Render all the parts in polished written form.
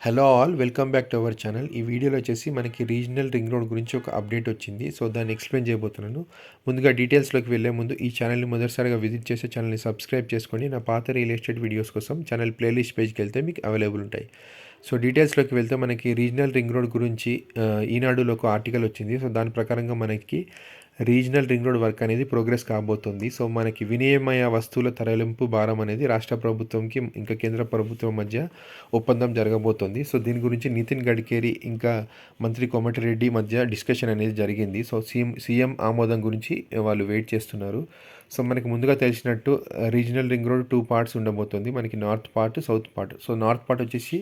Hello all welcome back to our channel. ఈ వీడియోలో వచ్చేసి మనకి రీజనల్ రింగ్ రోడ్ గురించి ఒక అప్డేట్ వచ్చింది. సో దాన్ని ఎక్స్ప్లెయిన్ చేయబోతున్నాను. ముందుగా డీటెయిల్స్లోకి వెళ్ళే ముందు ఈ ఛానల్ని మొదటిసారిగా విజిట్ చేసే ఛానల్ని సబ్స్క్రైబ్ చేసుకోండి. నా పాత రియల్ ఎస్టేట్ వీడియోస్ కోసం ఛానల్ ప్లేలిస్ట్ పేజ్కి వెళ్తే మీకు అవైలబుల్ ఉంటాయి. సో డీటెయిల్స్లోకి వెళ్తే మనకి రీజనల్ రింగ్ రోడ్ గురించి ఈనాడులో ఒక ఆర్టికల్ వచ్చింది. సో దాని ప్రకారంగా మనకి రీజనల్ రింగ్ రోడ్ వర్క్ అనేది ప్రోగ్రెస్ కాబోతుంది. సో మనకి వినిమయ వస్తువుల తరలింపు భారం అనేది రాష్ట్ర ప్రభుత్వంకి ఇంకా కేంద్ర ప్రభుత్వం మధ్య ఒప్పందం జరగబోతోంది. సో దీని గురించి నితిన్ గడ్కరీ ఇంకా మంత్రి కోమటిరెడ్డి మధ్య డిస్కషన్ అనేది జరిగింది. సో సీఎం ఆమోదం గురించి వాళ్ళు వెయిట్ చేస్తున్నారు. సో మనకి ముందుగా తెలిసినట్టు రీజనల్ రింగ్ రోడ్ 2 పార్ట్స్ ఉండబోతుంది. మనకి north part, south part. So north part వచ్చేసి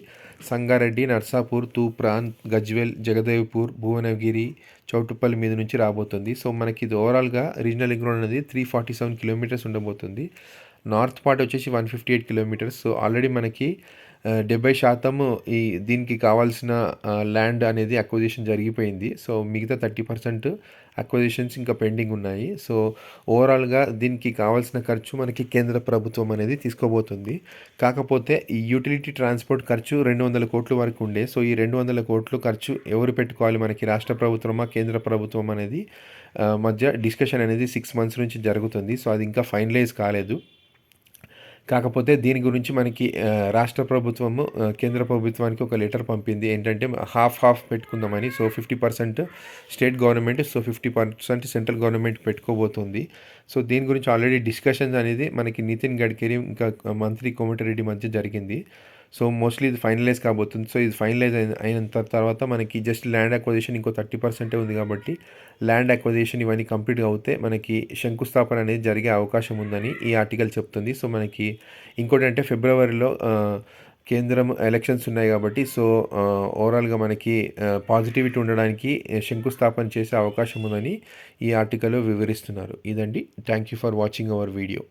సంగారెడ్డి, నర్సాపూర్, తూప్రాన్, గజ్వేల్, జగదేవ్పూర్, భువనగిరి, చౌటుప్పల్ మీద నుంచి రాబోతుంది. సో మనకి ఇది ఓవరాల్గా రీజనల్ రింగ్ రోడ్ అనేది 347 కిలోమీటర్స్ ఉండబోతుంది. నార్త్ పార్ట్ వచ్చేసి 158 కిలోమీటర్స్. సో ఆల్రెడీ మనకి 70% ఈ దీనికి కావాల్సిన ల్యాండ్ అనేది అక్విజిషన్ జరిగిపోయింది. సో మిగతా 30% అక్విజిషన్స్ ఇంకా పెండింగ్ ఉన్నాయి. సో ఓవరాల్గా దీనికి కావాల్సిన ఖర్చు మనకి కేంద్ర ప్రభుత్వం అనేది తీసుకోబోతుంది. కాకపోతే ఈ యూటిలిటీ ట్రాన్స్పోర్ట్ ఖర్చు 200 కోట్ల వరకు ఉండే. సో ఈ 200 కోట్లు ఖర్చు ఎవరు పెట్టుకోవాలి, మనకి రాష్ట్ర ప్రభుత్వమా కేంద్ర ప్రభుత్వం అనేది మధ్య డిస్కషన్ అనేది 6 మంత్స్ నుంచి జరుగుతుంది. సో అది ఇంకా ఫైనలైజ్ కాలేదు. కాకపోతే దీని గురించి మనకి రాష్ట్ర ప్రభుత్వము కేంద్ర ప్రభుత్వానికి ఒక లెటర్ పంపింది. ఏంటంటే హాఫ్ పెట్టుకుందామని. So 50% state government, so 50% central government పెట్టుకోబోతుంది. సో దీని గురించి ఆల్రెడీ డిస్కషన్స్ అనేది మనకి నితిన్ గడ్కరీ ఇంకా మంత్రి కోమటిరెడ్డి మధ్య జరిగింది. సో మోస్ట్లీ ఇది ఫైనలైజ్ కాబోతుంది. సో ఇది ఫైనలైజ్ అయిన తర్వాత మనకి జస్ట్ ల్యాండ్ అక్విజిషన్ ఇంకో 30% ఉంది. కాబట్టి ల్యాండ్ అక్విజిషన్ ఇవన్నీ కంప్లీట్ అవుతే మనకి శంకుస్థాపన అనేది జరిగే అవకాశం ఉందని ఈ ఆర్టికల్ చెప్తుంది. సో మనకి ఇంకోటి అంటే ఫిబ్రవరిలో కేంద్రం ఎలక్షన్స్ ఉన్నాయి కాబట్టి సో ఓవరాల్గా మనకి పాజిటివిటీ ఉండడానికి శంకుస్థాపన చేసే అవకాశం ఉందని ఈ ఆర్టికల్లో వివరిస్తున్నారు. ఇదండి. Thank you for watching our video.